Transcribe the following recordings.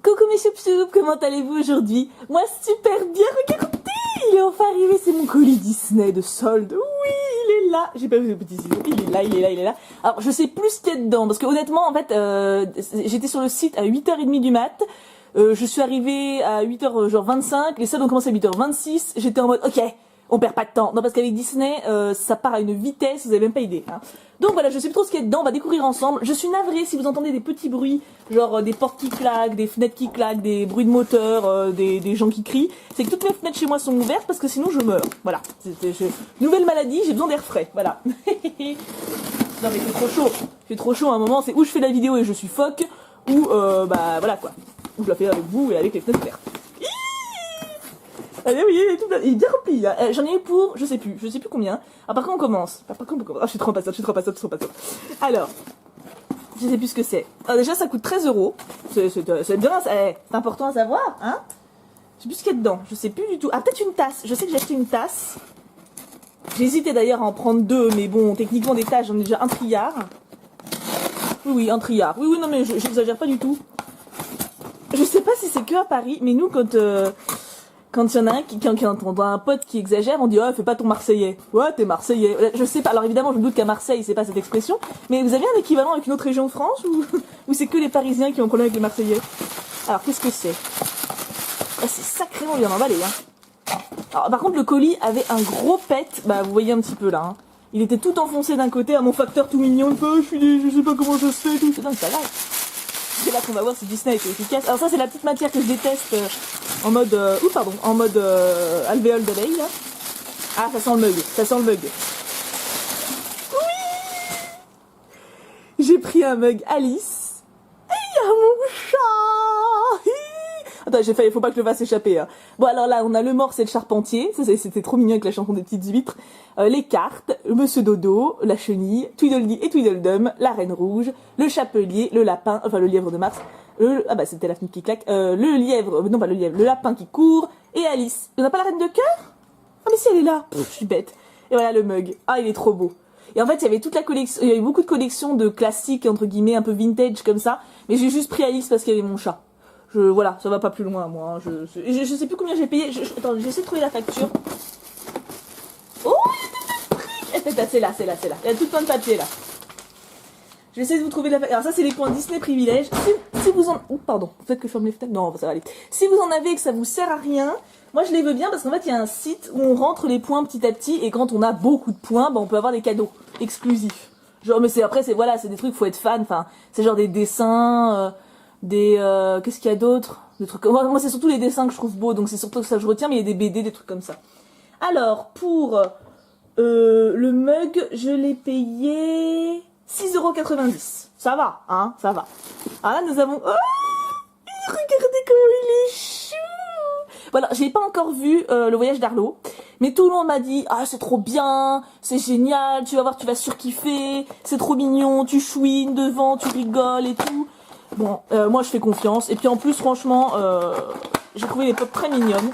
Coucou mes choup-choup, comment allez-vous aujourd'hui? Moi super bien, regardez, il est enfin arrivé, c'est mon colis Disney de solde. Oui, il est là, j'ai pas vu le petit ciseau, il est là. Alors je sais plus ce qu'il y a dedans, parce que honnêtement en fait, j'étais sur le site à 8h30 du mat, je suis arrivée à 8h25, les soldes ont commencé à 8h26, j'étais en mode ok, on perd pas de temps. Non, parce qu'avec Disney, ça part à une vitesse, vous avez même pas idée. Hein. Donc voilà, je sais plus trop ce qu'il y a dedans, on va découvrir ensemble. Je suis navrée si vous entendez des petits bruits, genre des portes qui claquent, des fenêtres qui claquent, des bruits de moteur, des gens qui crient. C'est que toutes mes fenêtres chez moi sont ouvertes parce que sinon je meurs. Voilà. Nouvelle maladie, j'ai besoin d'air frais. Voilà. Non mais c'est trop chaud. C'est trop chaud à un moment, c'est où je fais la vidéo et je suis phoque, ou bah voilà quoi. Ou je la fais avec vous et avec les fenêtres ouvertes. Allez, oui, il est bien rempli. Hein. J'en ai eu pour, je sais plus combien. Ah, par contre, on commence. Ah, je suis trop impatiente. Alors, je sais plus ce que c'est. Ah, déjà, ça coûte 13 €. C'est bien, c'est important à savoir, hein. Je sais plus ce qu'il y a dedans. Je sais plus du tout. Ah, peut-être une tasse. Je sais que j'ai acheté une tasse. J'ai hésité d'ailleurs à en prendre deux, mais bon, techniquement, des tasses, j'en ai déjà un triard. Oui, un triard. Oui, non, mais j'exagère pas du tout. Je sais pas si c'est que à Paris, mais nous, quand il y en a quand on a un pote qui exagère, on dit oh fais pas ton Marseillais. Ouais t'es Marseillais. Je sais pas. Alors évidemment je me doute qu'à Marseille c'est pas cette expression, mais vous avez un équivalent avec une autre région de France ou c'est que les Parisiens qui ont un problème avec les Marseillais? Alors qu'est-ce que c'est? Oh, c'est sacrément bien emballé hein. Alors par contre le colis avait un gros pet, bah vous voyez un petit peu là. Hein. Il était tout enfoncé d'un côté à mon facteur tout mignon. Je sais pas comment ça se fait tout. C'est dingue ça va. C'est là qu'on va voir si Disney était efficace. Alors ça c'est la petite matière que je déteste en mode alvéole d'abeille là. Ah ça sent le mug. Oui. J'ai pris un mug Alice. Et il y a mon chat. Attends, faut pas que je le fasse échapper. Hein. Bon alors là on a le morse et le charpentier. Ça c'était trop mignon avec la chanson des petites huîtres. Les cartes, Monsieur Dodo, la chenille, Tweedledee et Tweedledum, la reine rouge, le chapelier, le lapin, enfin le lièvre de Mars. Ah bah c'était la fenêtre qui claque. Le lièvre, non pas le lièvre, le lapin qui court et Alice. On n'a pas la reine de cœur? Ah mais si elle est là. Je suis bête. Et voilà le mug. Ah il est trop beau. Et en fait il y avait toute la collection, il y avait beaucoup de collections de classiques entre guillemets un peu vintage comme ça. Mais j'ai juste pris Alice parce qu'il y avait mon chat. Voilà, ça va pas plus loin moi. Je sais plus combien j'ai payé. Attends, j'essaie de trouver la facture. Oh il y a tout un truc. C'est là. Il y a tout plein de papier là. Je vais essayer de vous trouver la facture. Alors ça c'est les points Disney privilèges. Si vous en... Oh, pardon, peut-être que je ferme les fenêtres. Non, ça va aller. Si vous en avez et que ça vous sert à rien, moi je les veux bien parce qu'en fait il y a un site où on rentre les points petit à petit et quand on a beaucoup de points, bah, on peut avoir des cadeaux exclusifs. Genre, mais après c'est des trucs, faut être fan. Enfin, c'est genre des dessins... qu'est-ce qu'il y a d'autre? Des trucs. Moi c'est surtout les dessins que je trouve beaux, donc c'est surtout ça que je retiens, mais il y a des BD, des trucs comme ça. Alors, pour le mug, je l'ai payé 6,90 €. Ça va, hein, ça va. Alors là, nous avons... Oh, regardez comment il est chou. Voilà, j'ai pas encore vu le voyage d'Arlo, mais tout le monde m'a dit ah c'est trop bien, c'est génial, tu vas voir, tu vas surkiffer, c'est trop mignon, tu chouines devant, tu rigoles et tout. Bon, moi je fais confiance. Et puis en plus, franchement, j'ai trouvé les pop très mignonnes.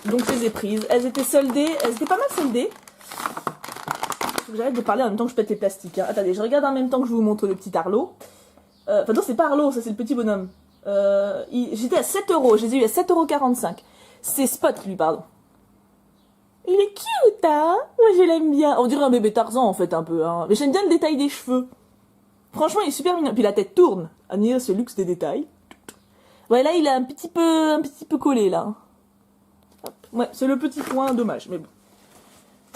Donc je les ai prises. Elles étaient soldées, elles étaient pas mal soldées. Faut que j'arrête de parler en même temps que je pète les plastiques. Hein. Attendez, je regarde en même temps que je vous montre le petit Arlo. Enfin non, c'est pas Arlo, ça c'est le petit bonhomme. J'étais à 7 €, je les ai eu à 7,45 €. C'est Spot lui, pardon. Il est cute, hein. Moi je l'aime bien. On dirait un bébé Tarzan en fait un peu. Hein. Mais j'aime bien le détail des cheveux. Franchement, il est super mignon. Puis la tête tourne. Annie, c'est le luxe des détails. Ouais, là, il est un petit peu collé, là. Hop. Ouais, c'est le petit point, dommage, mais bon.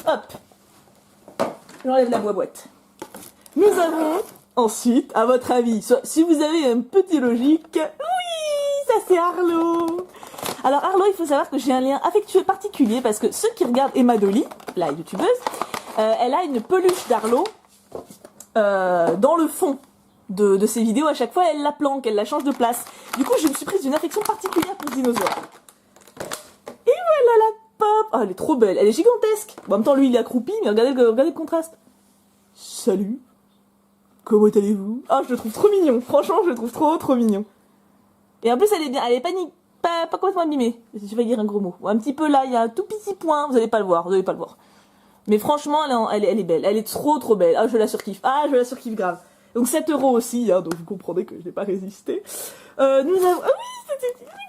Hop. J'enlève la boîte. Nous avons, ensuite, à votre avis, si vous avez un petit logique, oui, ça c'est Arlo. Alors, Arlo, il faut savoir que j'ai un lien affectueux particulier, parce que ceux qui regardent Emma Dolly, la youtubeuse, elle a une peluche d'Arlo, dans le fond de ses vidéos. À chaque fois elle la planque, elle la change de place. Du coup je me suis prise une affection particulière pour ce dinosaure. Et voilà la pop. Oh elle est trop belle, elle est gigantesque. Bon, en même temps lui il est accroupi, mais regardez le contraste. Salut, comment allez-vous? Ah je le trouve trop mignon, franchement je le trouve trop mignon. Et en plus elle est bien, elle est pas complètement abîmée. Je vais dire un gros mot. Un petit peu là, il y a un tout petit point, vous allez pas le voir. Mais franchement, elle est belle. Elle est trop belle. Ah, je la surkiffe. Ah, je la surkiffe grave. Donc 7 € aussi, hein, donc vous comprenez que je n'ai pas résisté. Nous avons... Ah oui,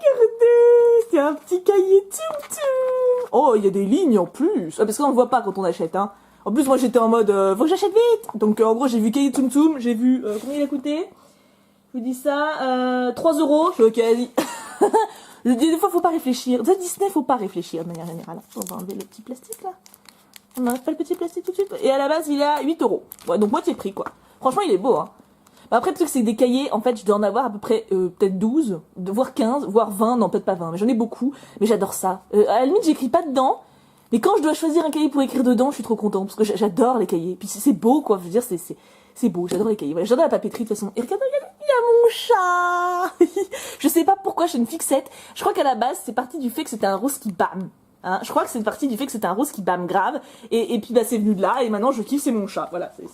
regardez, c'est un petit cahier Tsum Tsum. Oh, il y a des lignes en plus. Ah, parce qu'on ne voit pas quand on achète, hein. En plus, moi, j'étais en mode, faut que j'achète vite. Donc, en gros, j'ai vu cahier Tsum Tsum, j'ai vu, combien il a coûté? Je vous dis ça, 3 euros. Je suis ok, vas-y. Je dis, des fois, faut pas réfléchir. Dans Disney, faut pas réfléchir de manière générale. On va enlever le petit plastique, là. On n'enlève pas le petit plastique tout de suite. Et à la base, il est à 8 euros. Ouais, donc moitié prix, quoi. Franchement, il est beau, hein. Bah après, le truc, c'est que des cahiers, en fait, je dois en avoir à peu près, peut-être 12, voire 15, voire 20, non, peut-être pas 20, mais j'en ai beaucoup. Mais j'adore ça. À la limite, j'écris pas dedans. Mais quand je dois choisir un cahier pour écrire dedans, je suis trop contente. Parce que j'adore les cahiers. Puis c'est beau, quoi. Je veux dire, c'est beau. J'adore les cahiers. Voilà, j'adore la papeterie, de toute façon. Et regardez, il y a mon chat. Je sais pas pourquoi j'ai une fixette. Je crois qu'à la base, c'est parti du fait que c'était un rose qui bam. Hein, je crois que c'est parti du fait que c'était un rose qui bam grave. Et puis, bah, c'est venu de là. Et maintenant, je kiffe, c'est mon chat. Voilà, c'est...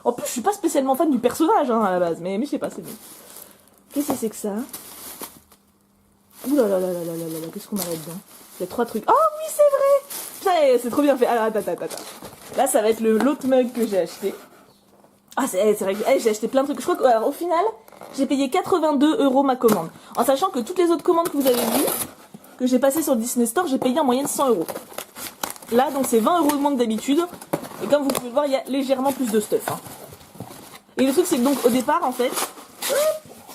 En plus, je suis pas spécialement fan du personnage, hein, à la base. Mais je sais pas, c'est bon. Qu'est-ce que c'est que ça? Ouh là là là là là là là, qu'est-ce qu'on a là-dedans? Il y a 3 trucs. Oh oui, c'est vrai! C'est trop bien fait. Alors, attends. Là, ça va être l'autre mug que j'ai acheté. Ah, c'est vrai que j'ai acheté plein de trucs. Je crois qu'au final, j'ai payé 82 € ma commande. En sachant que toutes les autres commandes que vous avez vues, que j'ai passées sur le Disney Store, j'ai payé en moyenne 100 €. Là, donc c'est 20 € de moins que d'habitude. Et comme vous pouvez le voir, il y a légèrement plus de stuff. Hein. Et le truc, c'est que donc au départ, en fait, ça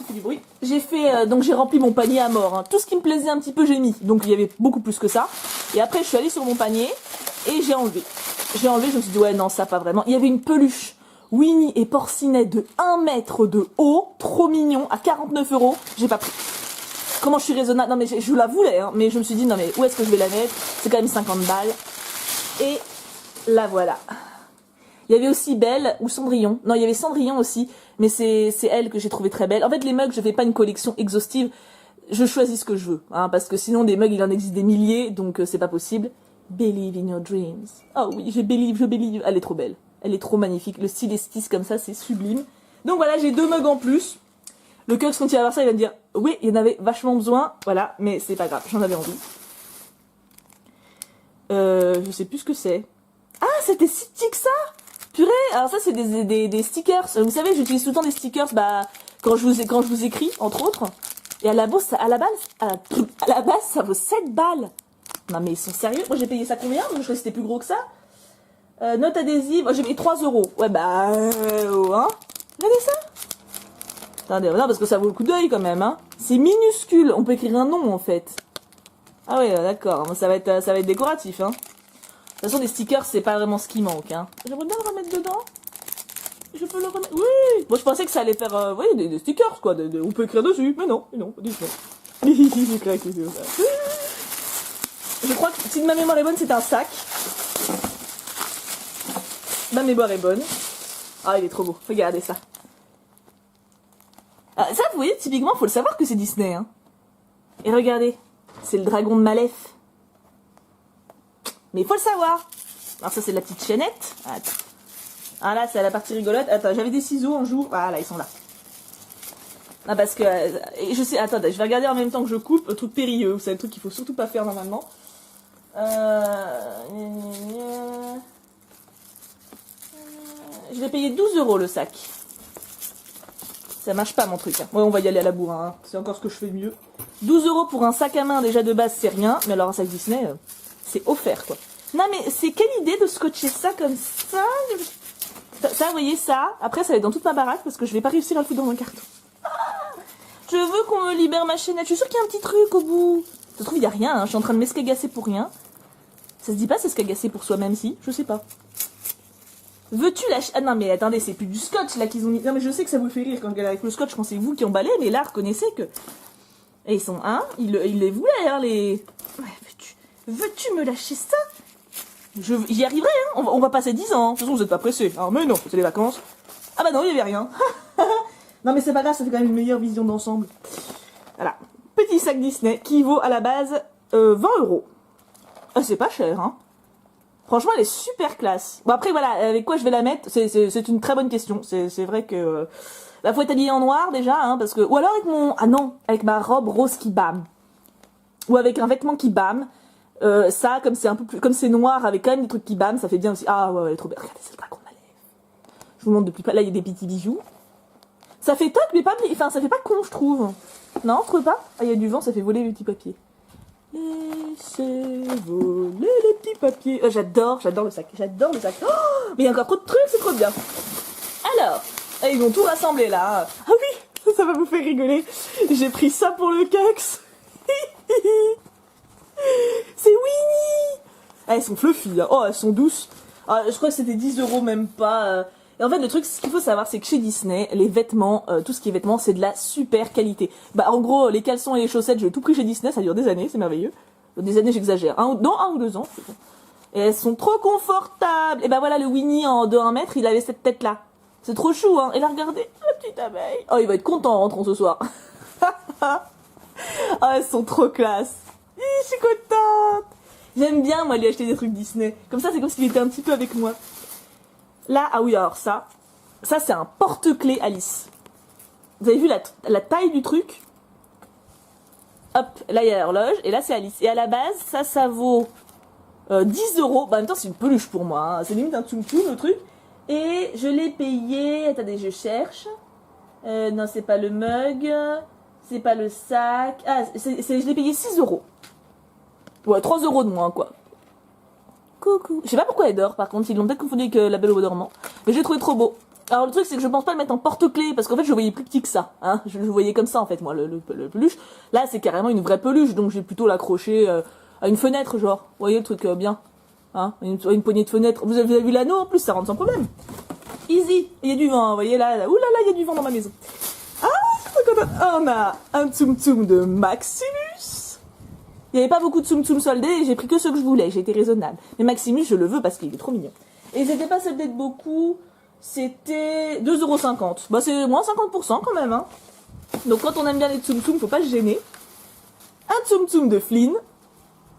fait du bruit. J'ai fait, donc j'ai rempli mon panier à mort. Hein. Tout ce qui me plaisait un petit peu, j'ai mis. Donc il y avait beaucoup plus que ça. Et après, je suis allée sur mon panier et j'ai enlevé. Je me suis dit, ouais, non, ça pas vraiment. Il y avait une peluche Winnie et Porcinet de 1 mètre de haut, trop mignon, à 49 €. J'ai pas pris. Comment je suis raisonnable? Non, mais je la voulais, hein, mais je me suis dit, non, mais où est-ce que je vais la mettre? C'est quand même 50 balles. Et la voilà. Il y avait aussi Belle ou Cendrillon. Non, il y avait Cendrillon aussi, mais c'est elle que j'ai trouvé très belle. En fait, les mugs, je fais pas une collection exhaustive. Je choisis ce que je veux, hein, parce que sinon, des mugs, il en existe des milliers, donc c'est pas possible. Believe in your dreams. Oh oui, je believe. Elle est trop belle. Elle est trop magnifique. Le style esquisse comme ça, c'est sublime. Donc voilà, j'ai 2 mugs en plus. Le Kux, quand il va voir ça, il va me dire, oui, il y en avait vachement besoin. Voilà, mais c'est pas grave, j'en avais envie. Je sais plus ce que c'est. Ah, c'était si petit que ça! Purée, alors ça c'est des stickers. Vous savez, j'utilise tout le temps des stickers, bah, quand je vous écris, entre autres. Et à la base, ça vaut 7 balles. Non mais ils sont sérieux? Moi j'ai payé ça combien? Je crois que c'était plus gros que ça. Note adhésive, moi j'ai payé 3 €. Ouais bah, hein? Regardez ça. Attendez, non parce que ça vaut le coup d'œil quand même, hein. C'est minuscule, on peut écrire un nom en fait. Ah ouais, d'accord, ça va être décoratif, hein. De toute façon, les stickers, c'est pas vraiment ce qui manque, hein. J'aimerais bien le remettre dedans. Je peux le remettre. Oui! Moi, je pensais que ça allait faire, des stickers, quoi. On peut écrire dessus. Mais non, pas du tout. J'ai craqué sur ça. Je crois que, si ma mémoire est bonne, c'est un sac. Ma mémoire est bonne. Ah, il est trop beau. Regardez ça. Ah, ça, vous voyez, typiquement, faut le savoir que c'est Disney, hein. Et regardez. C'est le dragon de Malef. Mais il faut le savoir. Alors ça c'est la petite chaînette. Attends. Ah là c'est la partie rigolote. Attends, j'avais des ciseaux un jour. Ah là ils sont là. Ah parce que je sais. Attends, je vais regarder en même temps que je coupe. Le truc périlleux. C'est le truc qu'il faut surtout pas faire normalement. Je vais payer 12 € le sac. Ça marche pas mon truc. Hein. Ouais, on va y aller à la bourre. Hein. C'est encore ce que je fais de mieux. 12 € pour un sac à main déjà de base c'est rien. Mais alors un sac Disney. C'est offert quoi. Non mais c'est quelle idée de scotcher ça comme ça. Ça vous voyez ça. Après ça va être dans toute ma baraque parce que je vais pas réussir à le foutre dans un carton. Je veux qu'on me libère ma chaînette. Je suis sûre qu'il y a un petit truc au bout. Ça se trouve il y a rien. Hein. Je suis en train de m'escagasser pour rien. Ça se dit pas s'escagasser pour soi-même si. Je sais pas. Veux-tu lâcher... Ah non mais attendez c'est plus du scotch là qu'ils ont mis. Non mais je sais que ça vous fait rire quand je galère avec le scotch quand c'est vous qui emballez. Mais là reconnaissez que... Et ils sont... Hein ils les voulaient hein les... Ouais, veux-tu me lâcher ça? J'y arriverai, hein. On va passer 10 ans. Hein. De toute façon, vous êtes pas pressés. Ah, mais non, c'est les vacances. Ah bah non, il y avait rien. Non, mais c'est pas grave, ça fait quand même une meilleure vision d'ensemble. Voilà. Petit sac Disney qui vaut à la base 20 €. Ah, c'est pas cher, hein. Franchement, elle est super classe. Bon, après, voilà, avec quoi je vais la mettre, c'est une très bonne question. C'est vrai que... Bah, faut être habillé en noir, déjà, hein, parce que... Ou alors avec mon... Ah non, avec ma robe rose qui bâme. Ou avec un vêtement qui bâme. Ça, comme c'est un peu plus, comme c'est noir avec quand même des trucs qui bâment, ça fait bien aussi. Ah ouais, elle est trop belle. Regardez, c'est le dragon de Malef. Je vous montre depuis pas. Là, il y a des petits bijoux. Ça fait toc, mais pas, enfin, ça fait pas con, je trouve. Non, trouve pas? Ah, il y a du vent, ça fait voler les petits papiers. Laissez voler les petits papiers. J'adore le sac. J'adore le sac. Oh, mais il y a encore trop de trucs, c'est trop bien. Alors, ils vont tout rassembler là. Ah oui, ça va vous faire rigoler. J'ai pris ça pour le Kex. C'est Winnie. Ah, elles sont fluffy. Hein. Oh, elles sont douces. Ah, je crois que c'était 10 € même pas. Et en fait, le truc, ce qu'il faut savoir, c'est que chez Disney, les vêtements, tout ce qui est vêtements, c'est de la super qualité. Bah, en gros, les caleçons et les chaussettes, j'ai tout pris chez Disney, ça dure des années, c'est merveilleux. Des années, j'exagère. Non, 1 ou 2 ans. Et elles sont trop confortables. Et bah voilà, le Winnie de 1 mètre, il avait cette tête-là. C'est trop chou, hein. Et là, regardez, la petite abeille. Oh, il va être content en rentrant ce soir. Oh, elles sont trop classe. Je suis contente. J'aime bien, moi, lui acheter des trucs Disney. Comme ça, c'est comme s'il était un petit peu avec moi. Là, ah oui, alors ça c'est un porte-clés Alice. Vous avez vu la taille du truc? Hop, là il y a l'horloge, et là c'est Alice. Et à la base, ça vaut 10 €. Bah, en même temps, c'est une peluche pour moi, hein. C'est limite un tsum-tsum le truc. Et je l'ai payé, attendez, je cherche. Non, c'est pas le mug, c'est pas le sac. Ah, je l'ai payé 6 €. Ouais, 3 € de moins, quoi. Coucou. Je sais pas pourquoi elle dort, par contre, ils l'ont peut-être confondu avec la Belle au bois dormant. Mais je l'ai trouvé trop beau. Alors le truc, c'est que je pense pas le mettre en porte-clés, parce qu'en fait, je le voyais plus petit que ça. Hein. Je le voyais comme ça, en fait, moi, le peluche. Là, c'est carrément une vraie peluche, donc j'ai plutôt l'accrocher à une fenêtre, genre. Vous voyez le truc bien, hein, une poignée de fenêtre. Vous avez vu l'anneau, en plus, ça rentre sans problème. Easy. Il y a du vent, vous voyez, là. Ouh là là, il y a du vent dans ma maison. Ah, je suis trop contente. On a un Tsum Tsum de Maximus. Il n'y avait pas beaucoup de Tsum Tsum soldés et j'ai pris que ceux que je voulais, j'ai été raisonnable. Mais Maximus, je le veux parce qu'il est trop mignon. Et ils n'étaient pas soldés de beaucoup, c'était 2,50 €. Bah, c'est moins 50% quand même, hein. Donc quand on aime bien les Tsum Tsum, faut pas se gêner. Un Tsum Tsum de Flynn.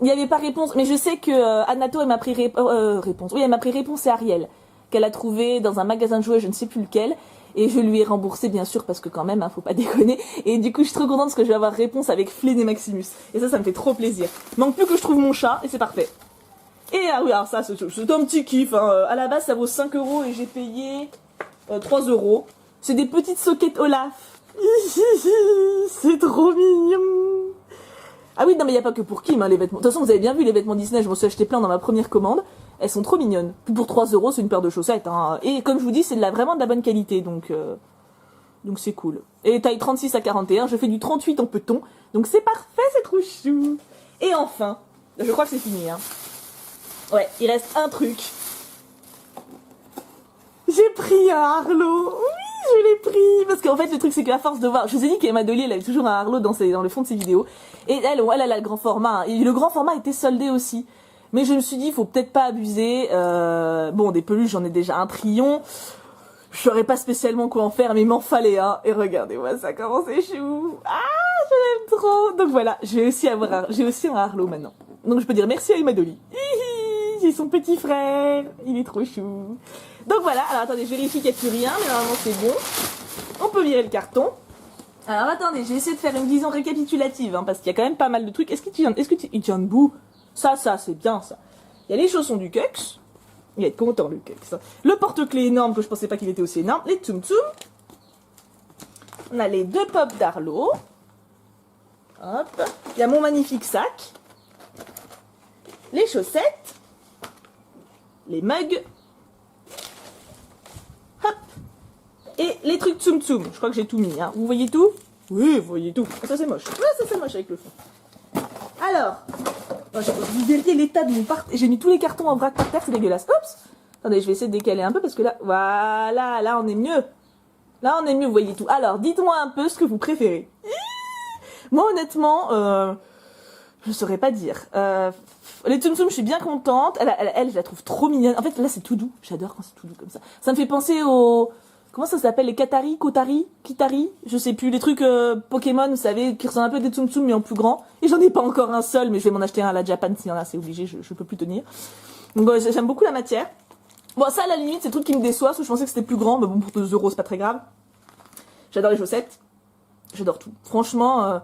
Il n'y avait pas réponse, mais je sais que Anato, elle m'a pris réponse. Oui, elle m'a pris réponse et Ariel, qu'elle a trouvé dans un magasin de jouets, je ne sais plus lequel. Et je lui ai remboursé, bien sûr, parce que quand même, hein, faut pas déconner. Et du coup, je suis trop contente parce que je vais avoir réponse avec Flynn et Maximus. Et ça me fait trop plaisir. Manque plus que je trouve mon chat, et c'est parfait. Et ah oui, alors ça, c'est un petit kiff. Hein. À la base, ça vaut 5 € et j'ai payé 3 €. C'est des petites sockets Olaf. C'est trop mignon. Ah oui, non, mais il n'y a pas que pour Kim, hein, les vêtements. De toute façon, vous avez bien vu les vêtements Disney, je m'en suis acheté plein dans ma première commande. Elles sont trop mignonnes. Puis pour 3 €, c'est une paire de chaussettes. Hein. Et comme je vous dis, c'est vraiment de la bonne qualité, donc c'est cool. Et taille 36 à 41, je fais du 38 en peton, donc c'est parfait, c'est trop chou. Et enfin, je crois que c'est fini. Hein. Ouais, il reste un truc. J'ai pris un Harlow. Oui, je l'ai pris. Parce qu'en fait, le truc, c'est qu'à force de voir... Je vous ai dit qu'Emma Dolly, elle avait toujours un Harlow dans le fond de ses vidéos. Et elle a le grand format. Hein. Et le grand format était soldé aussi. Mais je me suis dit, il faut peut-être pas abuser. Bon, des peluches, j'en ai déjà un trillion. Je saurais pas spécialement quoi en faire, mais il m'en fallait un. Et regardez-moi ça, comment c'est chou. Ah, je l'aime trop. Donc voilà, j'ai aussi un Harlow maintenant. Donc je peux dire merci à Emma Dolly. J'ai son petit frère. Il est trop chou. Donc voilà, alors attendez, je vérifie qu'il n'y a plus rien, mais normalement c'est bon. On peut virer le carton. Alors attendez, j'ai essayé de faire une vision récapitulative, hein, parce qu'il y a quand même pas mal de trucs. Est-ce qu'il tient debout? Ça, c'est bien ça. Il y a les chaussons du Kex. Il va être content le Kex. Le porte-clés énorme que je pensais pas qu'il était aussi énorme. Les Tsum Tsum. On a les 2 pops d'Arlo. Hop. Il y a mon magnifique sac. Les chaussettes. Les mugs. Hop. Et les trucs Tsum Tsum. Je crois que j'ai tout mis. Hein. Vous voyez tout? Oui, vous voyez tout. Ça c'est moche. Ouais, ça c'est moche avec le fond. Alors. Vous verriez l'état de mon j'ai mis tous les cartons en vrac par terre, c'est dégueulasse. Oups. Attendez, je vais essayer de décaler un peu parce que là, voilà, là on est mieux. Là on est mieux, vous voyez tout. Alors, dites-moi un peu ce que vous préférez. Moi honnêtement, je saurais pas dire. Les Tsum Tsum, je suis bien contente. Elle, je la trouve trop mignonne. En fait, là c'est tout doux. J'adore quand c'est tout doux comme ça. Ça me fait penser aux... Comment ça s'appelle? Les Katari, Kotari, Kitari, je sais plus, les trucs Pokémon, vous savez, qui ressemblent un peu des Tsum Tsum mais en plus grand. Et j'en ai pas encore un seul, mais je vais m'en acheter un à la Japan s'il y en a, c'est obligé, je peux plus tenir. Donc bon, j'aime beaucoup la matière. Bon, ça à la limite, c'est le truc qui me déçoit, parce que je pensais que c'était plus grand, mais bon, pour 2 € c'est pas très grave. J'adore les chaussettes. J'adore tout. Franchement,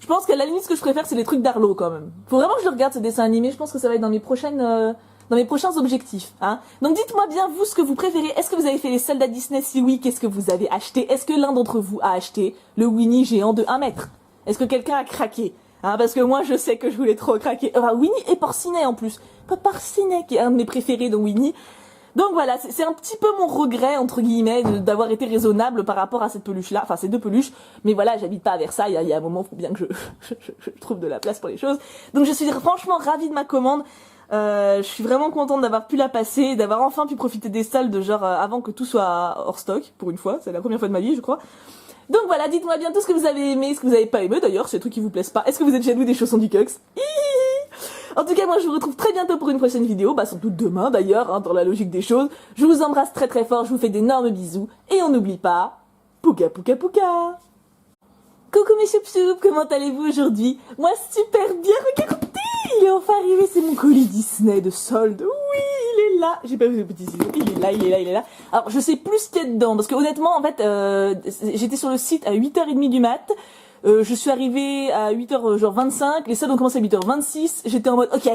je pense qu'à la limite, ce que je préfère, c'est les trucs d'Arlo quand même. Faut vraiment que je regarde ce dessin animé, je pense que ça va être dans mes prochains objectifs. Hein. Donc dites-moi bien, vous, ce que vous préférez. Est-ce que vous avez fait les soldes à Disney? Si oui, qu'est-ce que vous avez acheté? Est-ce que l'un d'entre vous a acheté le Winnie géant de 1 mètre? Est-ce que quelqu'un a craqué? Hein, parce que moi, je sais que je voulais trop craquer. Enfin, Winnie et Porcinet en plus. Pas Porcinet, qui est un de mes préférés de Winnie. Donc voilà, c'est un petit peu mon regret, entre guillemets, d'avoir été raisonnable par rapport à cette peluche-là. Enfin, ces deux peluches. Mais voilà, j'habite pas à Versailles. Il y a un moment, faut bien que je trouve de la place pour les choses. Donc je suis franchement ravie de ma commande. Je suis vraiment contente d'avoir pu la passer, d'avoir enfin pu profiter des soldes, genre avant que tout soit hors stock, pour une fois. C'est la première fois de ma vie, je crois. Donc voilà, dites-moi bien tout ce que vous avez aimé, ce que vous avez pas aimé d'ailleurs, c'est des trucs qui vous plaisent pas. Est-ce que vous êtes jaloux des chaussons du Cux? En tout cas, moi je vous retrouve très bientôt pour une prochaine vidéo, sans doute demain d'ailleurs, hein, dans la logique des choses. Je vous embrasse très très fort, je vous fais d'énormes bisous, et on n'oublie pas, pouka pouka pouka. Coucou mes choup-choup, comment allez-vous aujourd'hui? Moi super bien, regardez, il est enfin arrivé, c'est mon colis Disney de solde. Oui, il est là. J'ai pas vu le petit ciseau. Il est là, il est là, il est là. Alors, je sais plus ce qu'il y a dedans, parce que honnêtement, en fait, j'étais sur le site à 8h30 du mat. Je suis arrivée à 8h genre 25, les soldes ont commencé à 8h26. J'étais en mode, ok,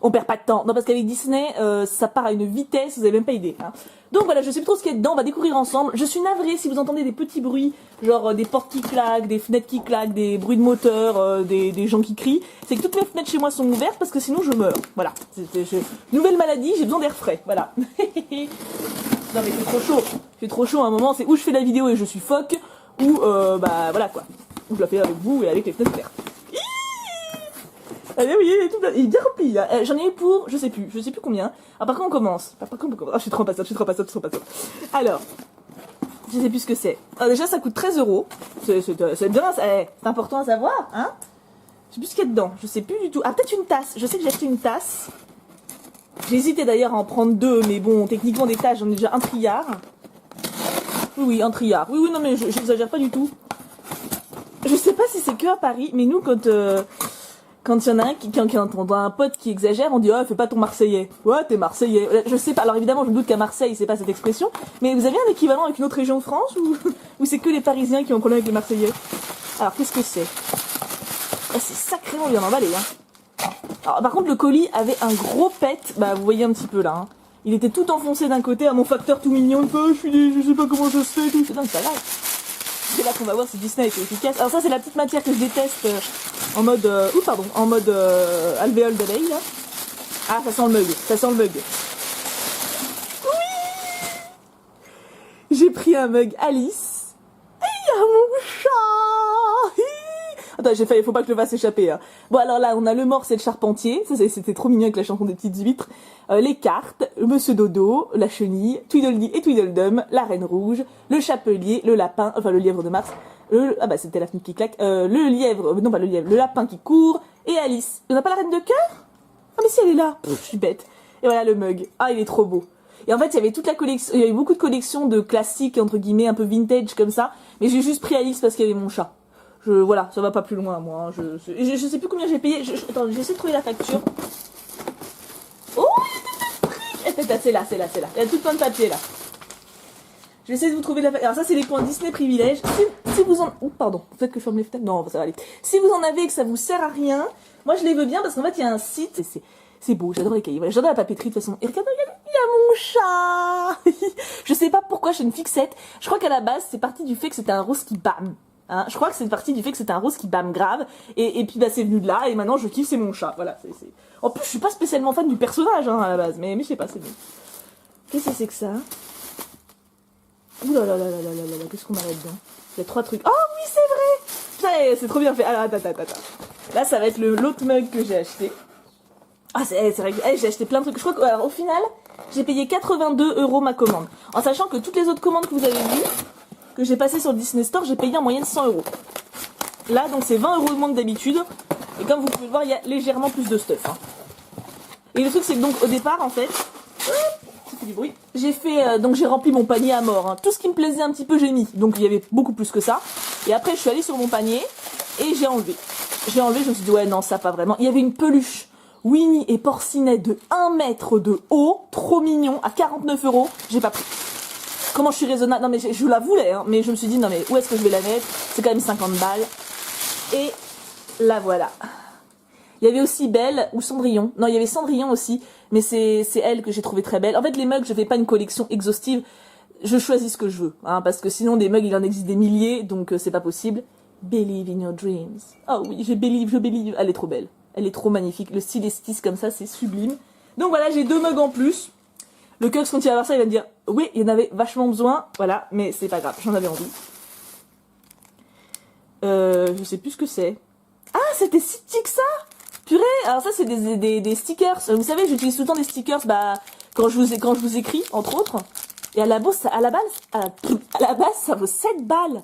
on perd pas de temps. Non, parce qu'avec Disney, ça part à une vitesse, vous avez même pas idée. Hein. Donc voilà, je sais plus trop ce qu'il y a dedans, on va découvrir ensemble. Je suis navrée si vous entendez des petits bruits, genre des portes qui claquent, des fenêtres qui claquent, des bruits de moteur, des gens qui crient. C'est que toutes mes fenêtres chez moi sont ouvertes parce que sinon je meurs. Voilà. Nouvelle maladie, j'ai besoin d'air frais. Voilà. Non mais c'est trop chaud. C'est trop chaud à un moment, c'est où je fais la vidéo et je suis phoque, ou bah voilà quoi. Ou je la fais avec vous et avec les fenêtres ouvertes. Allez, oui, il est bien rempli là. J'en ai eu pour, je sais plus combien. Ah, par contre on commence. Par contre on commence. Ah, je suis trop impatiente. Alors, je sais plus ce que c'est. Ah, déjà ça coûte 13 €. C'est bien, c'est important à savoir, hein. Je sais plus ce qu'il y a dedans. Je sais plus du tout. Ah, peut-être une tasse. Je sais que j'ai acheté une tasse. J'hésitais d'ailleurs à en prendre deux, mais bon, techniquement des tasses, j'en ai déjà un triard. Oui, un triard. Oui, non mais j'exagère pas du tout. Je sais pas si c'est que à Paris, mais nous quand il y en a un quand on a un pote qui exagère, on dit oh fais pas ton Marseillais. Ouais t'es Marseillais. Je sais pas. Alors évidemment je me doute qu'à Marseille c'est pas cette expression, mais vous avez un équivalent avec une autre région de France ou c'est que les Parisiens qui ont un problème avec les Marseillais? Alors qu'est-ce que c'est? Oh, c'est sacrément bien emballé hein. Alors par contre le colis avait un gros pet, bah vous voyez un petit peu là. Hein. Il était tout enfoncé d'un côté à mon facteur tout mignon. Je sais pas comment ça se fait. Tout. C'est dingue ça va. C'est là qu'on va voir si Disney était efficace. Alors ça c'est la petite matière que je déteste en mode alvéole d'abeille là. Ah ça sent le mug. Oui. J'ai pris un mug Alice. Et il y a mon chat. Attends, faut pas que je le fasse échapper. Hein. Bon alors là on a le morse et le charpentier. Ça c'était trop mignon avec la chanson des petites huîtres. Les cartes, Monsieur Dodo, la chenille, Tweedledee et Tweedledum, la reine rouge, le chapelier, le lapin, enfin le lièvre de Mars, ah bah c'était la fenêtre qui claque, le lièvre, non pas le lièvre, le lapin qui court, et Alice. On n'a pas la reine de cœur? Ah mais si elle est là, je suis bête. Et voilà le mug. Ah il est trop beau. Et en fait il y avait toute la collection, il y avait beaucoup de collections de classiques entre guillemets un peu vintage comme ça, mais j'ai juste pris Alice parce qu'il y avait mon chat. Voilà, ça va pas plus loin moi. Je sais plus combien j'ai payé. Attends, j'essaie de trouver la facture. Oh, c'est là. Il y a tout plein de papier là. Je vais essayer de vous trouver la facture. Alors ça c'est les points Disney privilèges. Si vous en... Oh, pardon, peut-être que je ferme les fenêtres. Non, ça va aller. Si vous en avez et que ça vous sert à rien, moi je les veux bien parce qu'en fait il y a un site. C'est beau, j'adore les cahiers. Voilà, j'adore la papeterie de toute façon. Et regardez, il y a mon chat. Je sais pas pourquoi j'ai une fixette. Je crois qu'à la base c'est parti du fait que c'était un rose qui bam. Hein, je crois que c'est parti du fait que c'était un rose qui bam grave et puis bah c'est venu de là et maintenant je kiffe, c'est mon chat. Voilà, En plus je suis pas spécialement fan du personnage hein, à la base, mais je sais pas, c'est bon. Qu'est-ce que c'est que ça? Ouh là, qu'est-ce qu'on a là-dedans? Il y a 3 trucs. Oh oui c'est vrai. C'est trop bien fait. Alors attends. Là ça va être l'autre mug que j'ai acheté. Ah c'est vrai que j'ai acheté plein de trucs. Je crois qu'au final j'ai payé 82 € ma commande. En sachant que toutes les autres commandes que vous avez vues que j'ai passé sur le Disney Store, j'ai payé en moyenne 100 €. Là, donc c'est 20 € de moins que d'habitude. Et comme vous pouvez le voir, il y a légèrement plus de stuff. Hein. Et le truc, c'est que donc au départ, en fait, ça fait du bruit. J'ai fait, donc j'ai rempli mon panier à mort. Hein. Tout ce qui me plaisait un petit peu, j'ai mis. Donc il y avait beaucoup plus que ça. Et après, je suis allée sur mon panier et j'ai enlevé. Je me suis dit ouais non, ça pas vraiment. Il y avait une peluche Winnie et Porcinet de 1 mètre de haut, trop mignon, à 49 €. J'ai pas pris. Comment je suis raisonnable? Non mais je la voulais, hein, mais je me suis dit non mais où est-ce que je vais la mettre? C'est quand même 50 balles. Et la voilà. Il y avait aussi Belle ou Cendrillon. Non, il y avait Cendrillon aussi, mais c'est elle que j'ai trouvé très belle. En fait, les mugs, je fais pas une collection exhaustive. Je choisis ce que je veux, hein, parce que sinon des mugs, il en existe des milliers, donc c'est pas possible. Believe in your dreams. Oh oui, je believe. Elle est trop belle. Elle est trop magnifique. Le style esquisse comme ça, c'est sublime. Donc voilà, j'ai 2 mugs en plus. Le Kux, quand il va voir ça, il va me dire « Oui, il y en avait vachement besoin. » Voilà, mais c'est pas grave, j'en avais envie. Je sais plus ce que c'est. Ah, c'était si petit que ça. Purée, alors ça, c'est des stickers. Vous savez, j'utilise tout le temps des stickers quand je vous écris, entre autres. Et à la base, ça vaut 7 balles.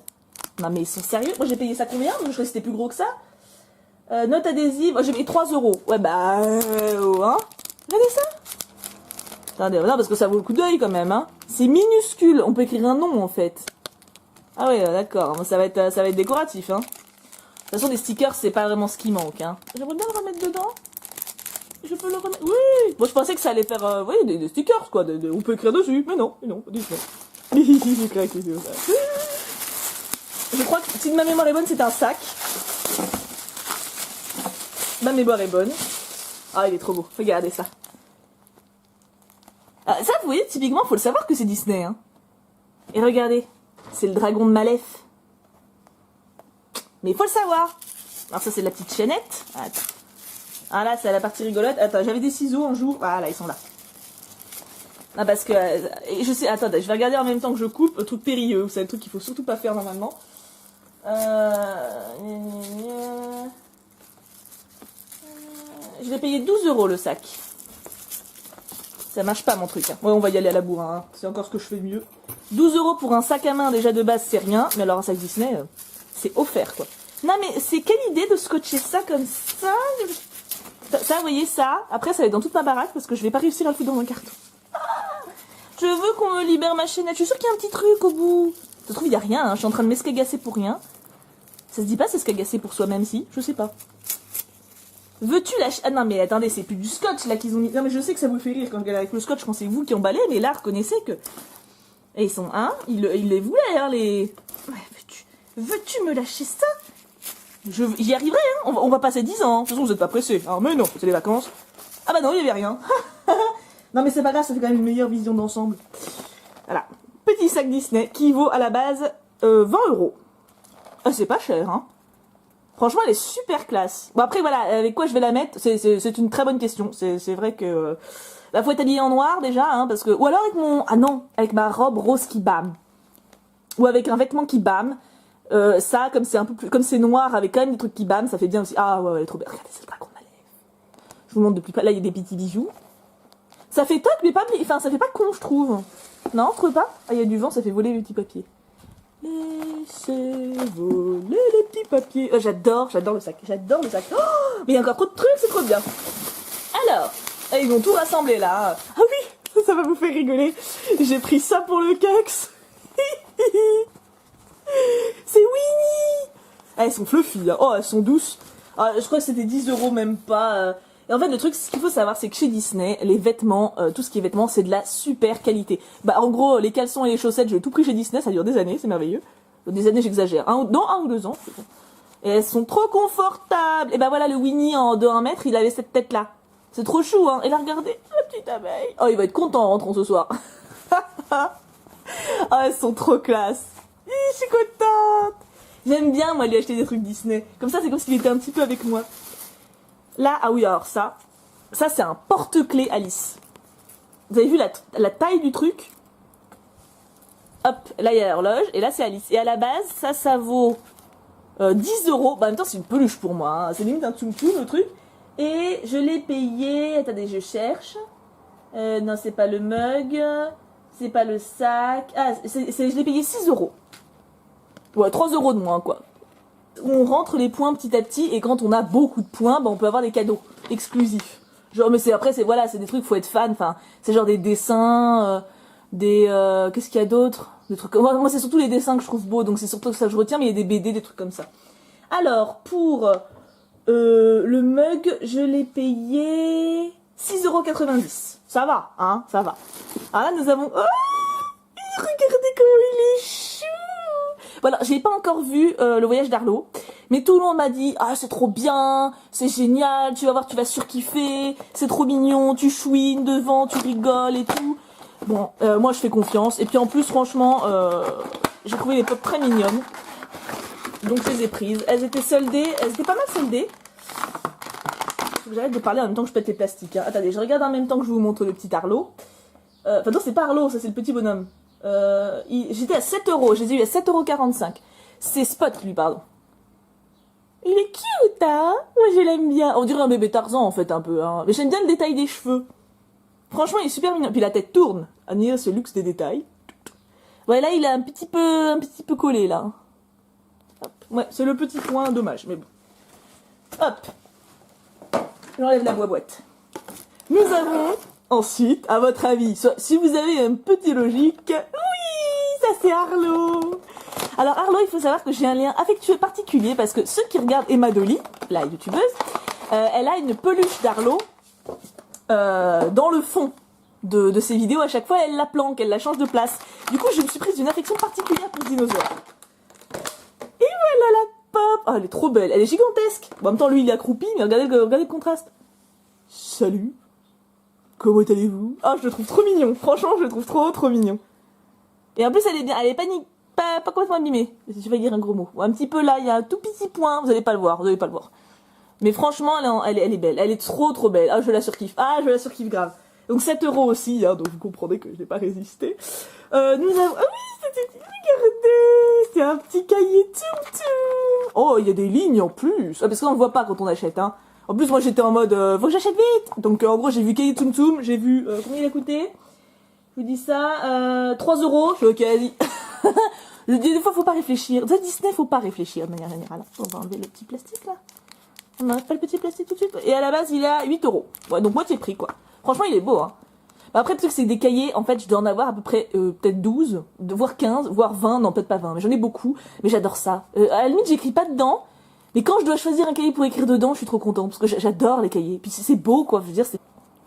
Non mais ils sont sérieux. Moi, j'ai payé ça combien? Je crois que c'était plus gros que ça. Note adhésive, j'ai payé 3 €. Ouais, bah, hein. Regardez ça. Attendez, non, parce que ça vaut le coup d'œil quand même, hein. C'est minuscule, on peut écrire un nom en fait. Ah ouais, d'accord, ça va être décoratif, hein. De toute façon, des stickers, c'est pas vraiment ce qui manque, hein. J'aimerais bien le remettre dedans. Je peux le remettre. Oui. Moi, je pensais que ça allait faire, des stickers, quoi. On peut écrire dessus, mais non, pas du tout. J'ai craqué sur ça. Je crois que si ma mémoire est bonne, c'est un sac. Ma mémoire est bonne. Ah, il est trop beau. Regardez ça. Ah, ça, vous voyez, typiquement, faut le savoir que c'est Disney, hein. Et regardez, c'est le dragon de Malef. Mais il faut le savoir. Alors ça, c'est la petite chaînette. Attends. Ah là, c'est la partie rigolote. Attends, j'avais des ciseaux un jour. Ah là, ils sont là. Ah, parce que... je sais, attendez, je vais regarder en même temps que je coupe. Le truc périlleux, vous savez, le truc qu'il faut surtout pas faire normalement. Je l'ai payé 12 € le sac. Ça marche pas mon truc. Hein. Ouais, on va y aller à la bourre. Hein. C'est encore ce que je fais de mieux. 12 € pour un sac à main déjà de base, c'est rien. Mais alors un sac Disney, c'est offert quoi. Non mais c'est quelle idée de scotcher ça comme ça. Ça, vous voyez ça. Après ça va être dans toute ma baraque parce que je vais pas réussir à le foutre dans un carton. Ah, je veux qu'on me libère ma chaînette. Je suis sûre qu'il y a un petit truc au bout. Ça se trouve il y a rien. Hein. Je suis en train de m'escagasser pour rien. Ça se dit pas s'escagasser pour soi-même si. Je sais pas. Veux-tu lâcher... Ah non mais attendez, c'est plus du scotch là qu'ils ont mis. Non mais je sais que ça vous fait rire quand je regarde avec le scotch quand c'est vous qui emballez, mais là reconnaissez que... Et ils sont... Hein, ils les voulaient hein les... Ouais, veux-tu me lâcher ça? J'y arriverai hein, on va passer 10 ans. De toute façon vous êtes pas pressés. Ah mais non, c'est les vacances. Ah bah non, il y avait rien. Non mais c'est pas grave, ça fait quand même une meilleure vision d'ensemble. Voilà. Petit sac Disney qui vaut à la base 20 €. Ah c'est pas cher hein. Franchement, elle est super classe. Bon, après, voilà, avec quoi je vais la mettre, c'est une très bonne question. C'est vrai que... faut être habillée en noir, déjà, hein, parce que... Ou alors avec mon... Ah non, avec ma robe rose qui bâme. Ou avec un vêtement qui bâme. Ça, comme c'est un peu plus... Comme c'est noir, avec quand même des trucs qui bâment, ça fait bien aussi. Ah ouais, elle est trop belle. Regardez, c'est le dragon de Malef. Je vous montre de plus près. Là, il y a des petits bijoux. Ça fait toc, mais pas... Enfin, ça fait pas con, je trouve. Non, tu trouves pas? Ah, il y a du vent, ça fait voler les petits papiers. Laissez voler les petits papiers. J'adore le sac. J'adore le sac. Oh, mais il y a encore trop de trucs, c'est trop bien. Alors, ils vont tout rassembler là. Ah oui, ça va vous faire rigoler. J'ai pris ça pour le Kux. C'est Winnie. Ah, elles sont fluffy. Hein. Oh, elles sont douces. Ah, je crois que c'était 10 € même pas. Et en fait, le truc, ce qu'il faut savoir, c'est que chez Disney, les vêtements, tout ce qui est vêtements, c'est de la super qualité. Bah, en gros, les caleçons et les chaussettes, j'ai tout pris chez Disney, ça dure des années, c'est merveilleux. Des années, j'exagère. Non, 1 ou 2 ans. Et elles sont trop confortables. Et bah voilà, le Winnie de 1 mètre, il avait cette tête-là. C'est trop chou, hein. Et là, regardez, la petite abeille. Oh, il va être content en rentrant ce soir. Oh, elles sont trop classe. Je suis contente. J'aime bien, moi, lui acheter des trucs Disney. Comme ça, c'est comme s'il était un petit peu avec moi. Là, ah oui, alors ça c'est un porte-clés Alice. Vous avez vu la taille du truc? Hop, là il y a l'horloge, et là c'est Alice. Et à la base, ça vaut 10 €. Bah, en même temps, c'est une peluche pour moi. Hein. C'est limite un Tsum Tsum, le truc. Et je l'ai payé... Attendez, je cherche. Non, c'est pas le mug. C'est pas le sac. Ah, je l'ai payé 6 €. Ouais, 3 € de moins, quoi. On rentre les points petit à petit et quand on a beaucoup de points, bah, on peut avoir des cadeaux exclusifs. Genre, mais c'est des trucs, faut être fan. Enfin, c'est genre des dessins, qu'est-ce qu'il y a d'autre? Des trucs. Moi, c'est surtout les dessins que je trouve beaux, donc c'est surtout ça que je retiens. Mais il y a des BD, des trucs comme ça. Alors, pour le mug, je l'ai payé 6,90 €. Ça va, hein, ça va. Alors là, nous avons. Oh, regardez comment il est chou. Voilà, j'ai pas encore vu le voyage d'Arlo, mais tout le monde m'a dit ah c'est trop bien, c'est génial, tu vas voir, tu vas surkiffer, c'est trop mignon, tu chouines devant, tu rigoles et tout. Bon, moi je fais confiance et puis en plus franchement, j'ai trouvé les pop très mignonnes. Donc je les ai prises. Elles étaient soldées, elles étaient pas mal soldées. Faut que j'arrête de parler en même temps que je pète les plastiques. Hein. Attendez, je regarde en même temps que je vous montre le petit Arlo. Enfin non, c'est pas Arlo, ça c'est le petit bonhomme. J'étais à 7 €, je les ai eu à 7,45 €. C'est Spot lui, pardon. Il est cute, hein? Moi je l'aime bien. On dirait un bébé Tarzan en fait un peu. Hein. Mais j'aime bien le détail des cheveux. Franchement, il est super mignon. Puis la tête tourne. Admirez ce luxe des détails. Ouais, là, il est un petit peu collé, là. Hop. Ouais, c'est le petit point, dommage, mais bon. Hop. J'enlève la boîte. Nous avons, ensuite, à votre avis, si vous avez un petit logique, oui, ça c'est Arlo. Alors, Arlo, il faut savoir que j'ai un lien affectueux particulier, parce que ceux qui regardent Emma Dolly, la youtubeuse, elle a une peluche d'Arlo dans le fond de ses vidéos. À chaque fois, elle la planque, elle la change de place. Du coup, je me suis prise une affection particulière pour ce dinosaure. Et voilà la pop. Oh, elle est trop belle, elle est gigantesque. Bon, en même temps, lui, il est accroupi, mais regardez le contraste. Salut. Comment allez-vous? Ah, je le trouve trop mignon. Franchement, je le trouve trop mignon. Et en plus, elle est bien, elle est pas complètement abîmée. Je vais dire un gros mot. Un petit peu là, il y a un tout petit point, vous allez pas le voir, Mais franchement, elle est belle. Elle est trop belle. Ah, je la surkiffe. Ah, je la surkiffe grave. Donc 7 € aussi, hein, donc vous comprenez que je n'ai pas résisté. Nous avons... Ah oui, regardez, c'est un petit cahier Tsum Tsum. Oh, il y a des lignes en plus. Ah, parce qu'on ne le voit pas quand on achète, hein. En plus, moi, j'étais en mode, faut que j'achète vite. Donc, en gros, j'ai vu cahier Tsum Tsum, j'ai vu, combien il a coûté? Je vous dis ça, 3 €. Je suis ok, vas-y. Je dis, des fois, faut pas réfléchir. Dans Disney, faut pas réfléchir de manière générale. On va enlever le petit plastique, là. On n'enlève pas le petit plastique tout de suite. Et à la base, il est à 8 €. Ouais, donc moitié prix, quoi. Franchement, il est beau, hein. Après, peut-être que c'est des cahiers, en fait, je dois en avoir à peu près, peut-être 12, voire 15, voire 20, non, peut-être pas 20, mais j'en ai beaucoup, mais j'adore ça. À la limite, j'écris pas dedans, mais quand je dois choisir un cahier pour écrire dedans, je suis trop contente, parce que j'adore les cahiers. Puis c'est beau, quoi, je veux dire, c'est...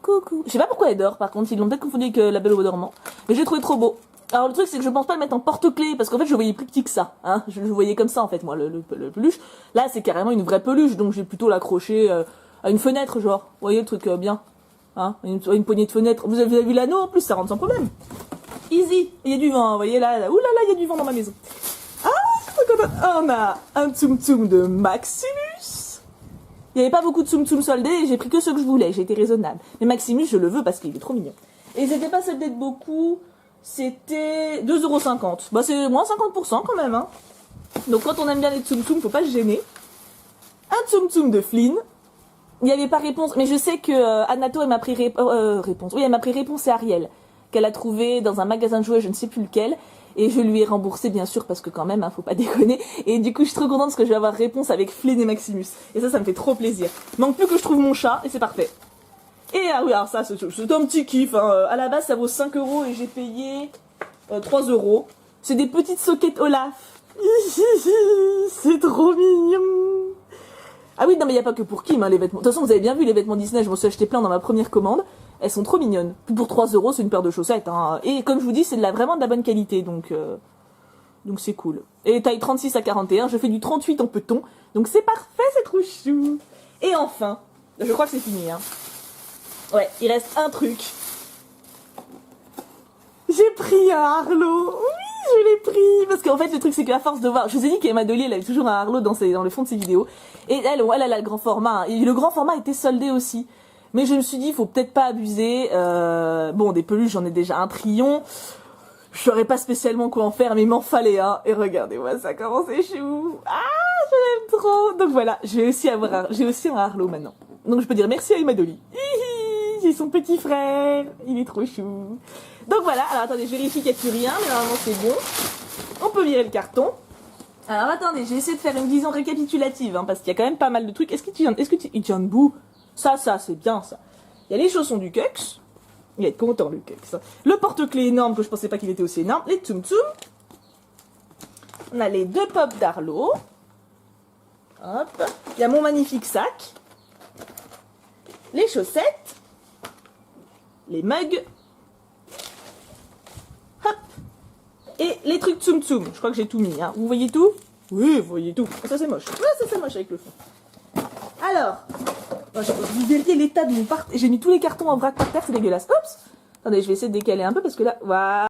Coucou. Je sais pas pourquoi elle dort, par contre, ils l'ont peut-être confondu avec La Belle au Bois dormant, mais je l'ai trouvé trop beau. Alors le truc c'est que je pense pas le mettre en porte-clés parce qu'en fait je le voyais plus petit que ça, hein. Je le voyais comme ça en fait moi le peluche. Là c'est carrément une vraie peluche donc j'ai plutôt l'accrocher à une fenêtre genre. Vous voyez le truc bien, hein, une poignée de fenêtre. Vous avez vu l'anneau en plus ça rentre sans problème. Easy. Il y a du vent, vous voyez là. Ouh là là il y a du vent dans ma maison. Ah on a un Tsum Tsum de Maximus. Il y avait pas beaucoup de Tsum Tsum soldés et j'ai pris que ceux que je voulais. J'ai été raisonnable. Mais Maximus je le veux parce qu'il est trop mignon. Et ils étaient pas soldés de beaucoup. C'était 2,50 €. Bah c'est moins 50% quand même, hein. Donc quand on aime bien les Tsum Tsum, faut pas se gêner. Un Tsum Tsum de Flynn. Il n'y avait pas réponse, mais je sais que Anato elle m'a pris réponse. Oui, elle m'a pris réponse et Ariel qu'elle a trouvé dans un magasin de jouets, je ne sais plus lequel, et je lui ai remboursé bien sûr parce que quand même, hein, faut pas déconner. Et du coup, je suis trop contente parce que je vais avoir réponse avec Flynn et Maximus. Et ça me fait trop plaisir. Manque plus que je trouve mon chat et c'est parfait. Et ah oui, alors ça, c'est un petit kiff. Hein. À la base, ça vaut 5 € et j'ai payé 3 €. C'est des petites sockets Olaf. C'est trop mignon. Ah oui, non mais il n'y a pas que pour Kim, hein, les vêtements. De toute façon, vous avez bien vu les vêtements Disney, je m'en suis acheté plein dans ma première commande. Elles sont trop mignonnes. Pour 3 €, c'est une paire de chaussettes. Hein. Et comme je vous dis, c'est vraiment de la bonne qualité, donc c'est cool. Et taille 36 à 41, je fais du 38 en peton. Donc c'est parfait, c'est trop chou. Et enfin, je crois que c'est fini, hein. Ouais, il reste un truc. J'ai pris un Arlo. Oui, je l'ai pris. Parce qu'en fait, le truc, c'est qu'à force de voir... Je vous ai dit qu'Emma Dolly, elle avait toujours un Arlo dans le fond de ses vidéos. Et elle a le grand format. Hein. Et le grand format était soldé aussi. Mais je me suis dit, il faut peut-être pas abuser. Bon, des peluches, j'en ai déjà un trillion. Je saurais pas spécialement quoi en faire, mais il m'en fallait un. Et regardez-moi ça, comment c'est chou. Ah, je l'aime trop. Donc voilà, j'ai aussi un Arlo maintenant. Donc je peux dire merci à Emma Dolly. J'ai son petit frère, il est trop chou. Donc voilà, alors attendez, je vérifie qu'il n'y a plus rien, mais normalement c'est bon. On peut virer le carton. Alors attendez, j'ai essayé de faire une vision récapitulative, hein, parce qu'il y a quand même pas mal de trucs. Est-ce qu'il tient debout? Ça, c'est bien ça. Il y a les chaussons du Kux. Il va être content le Kux. Le porte-clés énorme, que je pensais pas qu'il était aussi énorme. Les Tsum Tsum. On a les 2 pops d'Arlo. Hop. Il y a mon magnifique sac. Les chaussettes. Les mugs, hop, et les trucs Tsum Tsum. Je crois que j'ai tout mis, hein. Vous voyez tout? Oui, vous voyez tout. Ça c'est moche. Ouais, ça c'est moche avec le fond. Alors, vous verriez l'état de mon j'ai mis tous les cartons en vrac par terre, c'est dégueulasse. Oups. Attendez, je vais essayer de décaler un peu parce que là, voilà.